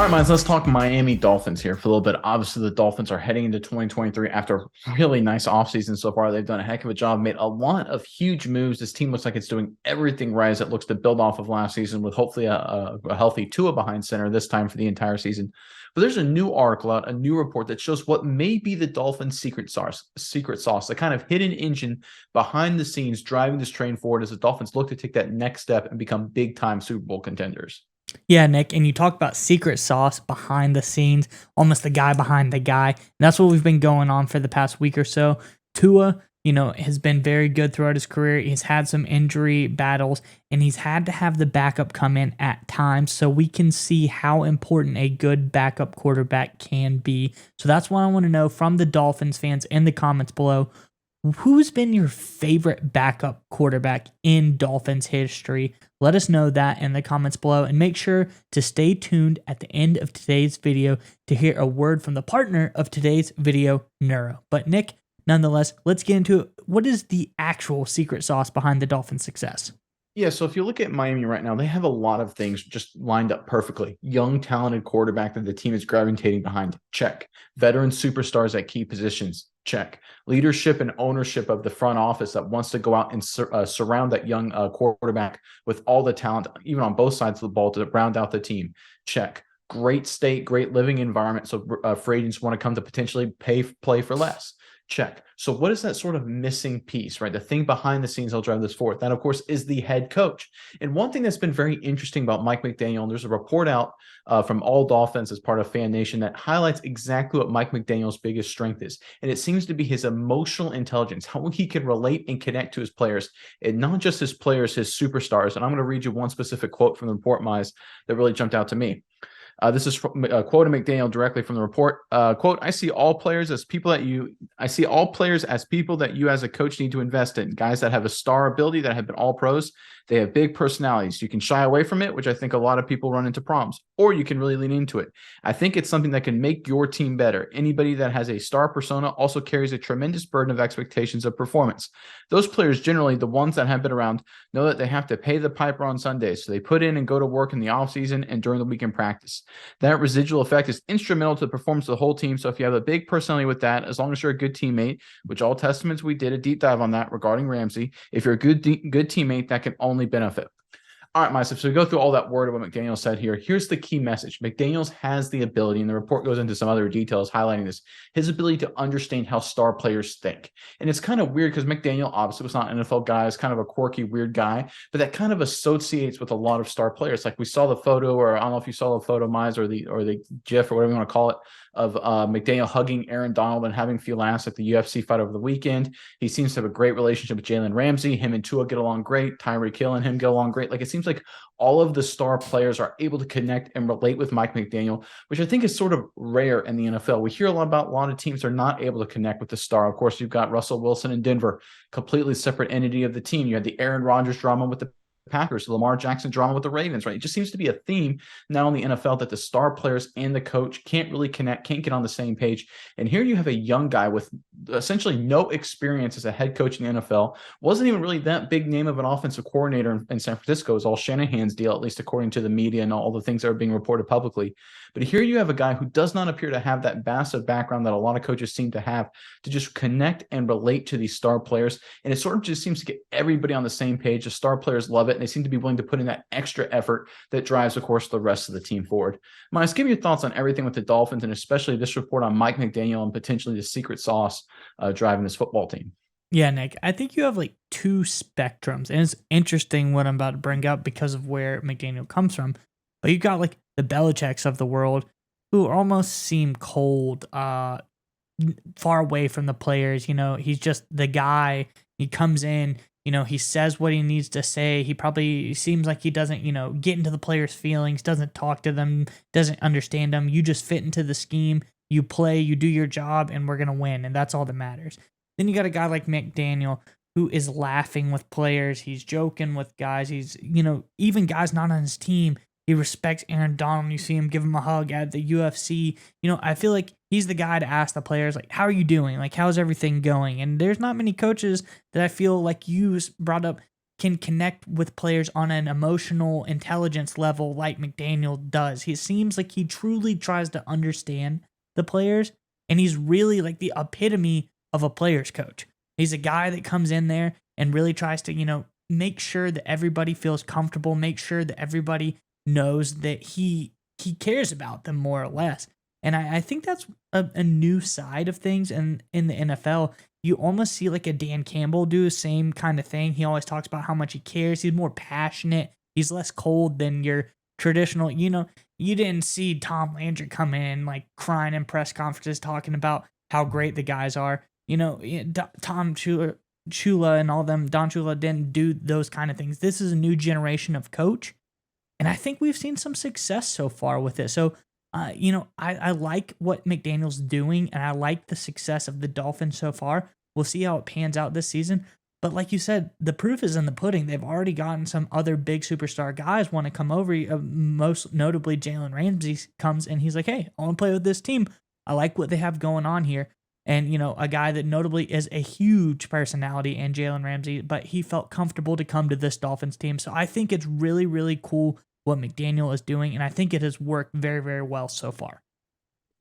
right, Miles, let's talk Miami Dolphins here for a little bit. Obviously, the Dolphins are heading into 2023 after a really nice offseason so far. They've done a heck of a job, made a lot of huge moves. This team looks like it's doing everything right as it looks to build off of last season with hopefully a healthy Tua behind center this time for the entire season. But there's a new article out, a new report that shows what may be the Dolphins' secret sauce, the kind of hidden engine behind the scenes driving this train forward as the Dolphins look to take that next step and become big-time Super Bowl contenders. Yeah, Nick, and you talk about secret sauce behind the scenes, almost the guy behind the guy. And that's what we've been going on for the past week or so. Tua, has been very good throughout his career. He's had some injury battles, and he's had to have the backup come in at times so we can see how important a good backup quarterback can be. So that's what I want to know from the Dolphins fans in the comments below. Who's been your favorite backup quarterback in Dolphins history? Let us know that in the comments below, and make sure to stay tuned at the end of today's video to hear a word from the partner of today's video, Neuro. But Nick, nonetheless, let's get into it. What is the actual secret sauce behind the Dolphins' success? Yeah, so if you look at Miami right now, they have a lot of things just lined up perfectly. Young, talented quarterback that the team is gravitating behind. Check. Veteran superstars at key positions. Check. Leadership and ownership of the front office that wants to go out and surround that young quarterback with all the talent, even on both sides of the ball, to round out the team. Check. Great state, great living environment. So free agents want to come to potentially play for less. Check. So what is that sort of missing piece, right? The thing behind the scenes that'll drive this forward. That, of course, is the head coach. And one thing that's been very interesting about Mike McDaniel, and there's a report out from All Dolphins as part of Fan Nation that highlights exactly what Mike McDaniel's biggest strength is. And it seems to be his emotional intelligence, how he can relate and connect to his players, and not just his players, his superstars. And I'm going to read you one specific quote from the report, Mize, that really jumped out to me. This is quoting McDaniel directly from the report. Quote, I see all players as people that you as a coach need to invest in. Guys that have a star ability, that have been all pros. They have big personalities. You can shy away from it, which I think a lot of people run into problems, or you can really lean into it. I think it's something that can make your team better. Anybody that has a star persona also carries a tremendous burden of expectations of performance. Those players, generally the ones that have been around, know that they have to pay the piper on Sundays. So they put in and go to work in the offseason and during the weekend practice. That residual effect is instrumental to the performance of the whole team. So if you have a big personality with that, as long as you're a good teammate, which all testaments, we did a deep dive on that regarding Ramsey. If you're a good teammate, that can only benefit. All right, myself. So we go through all that word of what McDaniel said here. Here's the key message. McDaniels has the ability, and the report goes into some other details highlighting this, his ability to understand how star players think. And it's kind of weird because McDaniel obviously was not an NFL guy. He's kind of a quirky, weird guy, but that kind of associates with a lot of star players. Like we saw the photo, or I don't know if you saw the photo, Mize, or the GIF or whatever you want to call it, of McDaniel hugging Aaron Donald and having few laughs at the UFC fight over the weekend. He seems to have a great relationship with Jalen Ramsey. Him and Tua get along great. Tyreek Hill and him get along great. Like it seems like all of the star players are able to connect and relate with Mike McDaniel, which I think is sort of rare in the NFL. We hear a lot of teams are not able to connect with the star. Of course, you've got Russell Wilson in Denver, completely separate entity of the team. You had the Aaron Rodgers drama with the Packers, the Lamar Jackson drama with the Ravens, right? It just seems to be a theme now in the NFL that the star players and the coach can't really connect, can't get on the same page. And here you have a young guy with essentially no experience as a head coach in the NFL, wasn't even really that big name of an offensive coordinator in San Francisco. It was all Shanahan's deal, at least according to the media and all the things that are being reported publicly. But here you have a guy who does not appear to have that massive background that a lot of coaches seem to have to just connect and relate to these star players. And it sort of just seems to get everybody on the same page. The star players love it, and they seem to be willing to put in that extra effort that drives, of course, the rest of the team forward. Miles, give me your thoughts on everything with the Dolphins, and especially this report on Mike McDaniel and potentially the secret sauce driving this football team. Yeah, Nick, I think you have like two spectrums, and it's interesting what I'm about to bring up because of where McDaniel comes from. But you got like the Belichicks of the world who almost seem cold, far away from the players. He's just the guy. He comes in, he says what he needs to say. He probably seems like he doesn't, get into the players' feelings, doesn't talk to them, doesn't understand them. You just fit into the scheme. You play, you do your job, and we're going to win. And that's all that matters. Then you got a guy like McDaniel who is laughing with players. He's joking with guys. He's, even guys not on his team. He respects Aaron Donald. You see him give him a hug at the UFC. I feel like he's the guy to ask the players, like, how are you doing? Like, how's everything going? And there's not many coaches that I feel like you brought up can connect with players on an emotional intelligence level like McDaniel does. He seems like he truly tries to understand the players, and he's really like the epitome of a player's coach. He's a guy that comes in there and really tries to, make sure that everybody feels comfortable, make sure that everybody knows that he cares about them more or less. And I think that's a new side of things. And in the NFL, you almost see like a Dan Campbell do the same kind of thing. He always talks about how much he cares. He's more passionate. He's less cold than your traditional, you didn't see Tom Landry come in like crying in press conferences talking about how great the guys are. Tom Chula and all them, Don Chula didn't do those kind of things. This is a new generation of coach. And I think we've seen some success so far with it. So, I like what McDaniel's doing, and I like the success of the Dolphins so far. We'll see how it pans out this season. But like you said, the proof is in the pudding. They've already gotten some other big superstar guys want to come over. Most notably, Jalen Ramsey comes and he's like, hey, I want to play with this team. I like what they have going on here. And, a guy that notably is a huge personality in Jalen Ramsey, but he felt comfortable to come to this Dolphins team. So I think it's really, really cool what McDaniel is doing, and I think it has worked very, very well so far.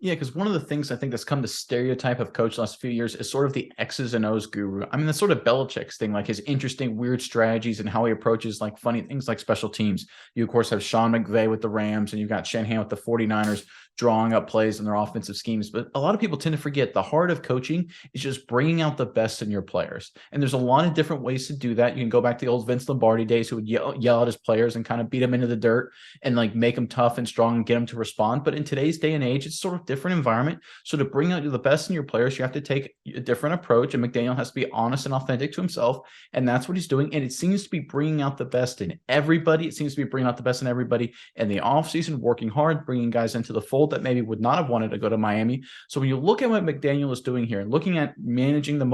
Yeah, because one of the things I think that's come to stereotype of coach the last few years is sort of the X's and O's guru. I mean, that's sort of Belichick's thing, like his interesting, weird strategies and how he approaches like funny things like special teams. You, of course, have Sean McVay with the Rams, and you've got Shanahan with the 49ers drawing up plays in their offensive schemes. But a lot of people tend to forget the heart of coaching is just bringing out the best in your players. And there's a lot of different ways to do that. You can go back to the old Vince Lombardi days, who would yell at his players and kind of beat them into the dirt and like make them tough and strong and get them to respond. But in today's day and age, it's sort of different environment. So to bring out the best in your players, you have to take a different approach. And McDaniel has to be honest and authentic to himself. And that's what he's doing. And it seems to be bringing out the best in everybody. It seems to be bringing out the best in everybody in the offseason, working hard, bringing guys into the fold that maybe would not have wanted to go to Miami. So when you look at what McDaniel is doing here and looking at managing the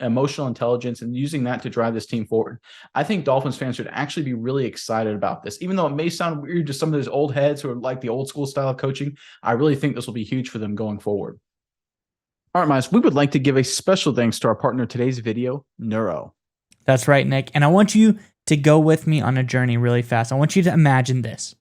emotional intelligence and using that to drive this team forward, I think Dolphins fans should actually be really excited about this. Even though it may sound weird to some of those old heads who are like the old school style of coaching, I really think this will be huge for them going forward. All right, Miles, we would like to give a special thanks to our partner today's video, Neuro. That's right, Nick. And I want you to go with me on a journey really fast. I want you to imagine this.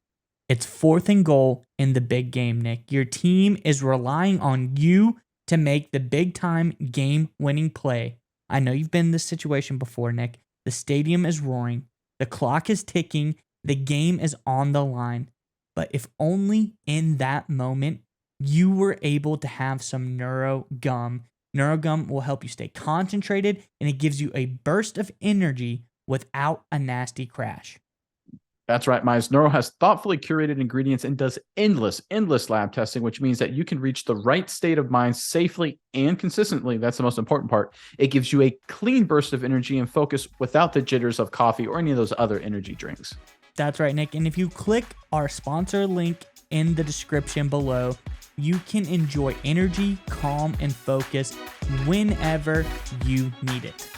It's 4th and goal in the big game, Nick. Your team is relying on you to make the big-time game-winning play. I know you've been in this situation before, Nick. The stadium is roaring. The clock is ticking. The game is on the line. But if only in that moment you were able to have some Neuro Gum. Neuro Gum will help you stay concentrated, and it gives you a burst of energy without a nasty crash. That's right, Miles. Neuro has thoughtfully curated ingredients and does endless lab testing, which means that you can reach the right state of mind safely and consistently. That's the most important part. It gives you a clean burst of energy and focus without the jitters of coffee or any of those other energy drinks. That's right, Nick. And if you click our sponsor link in the description below, you can enjoy energy, calm, and focus whenever you need it.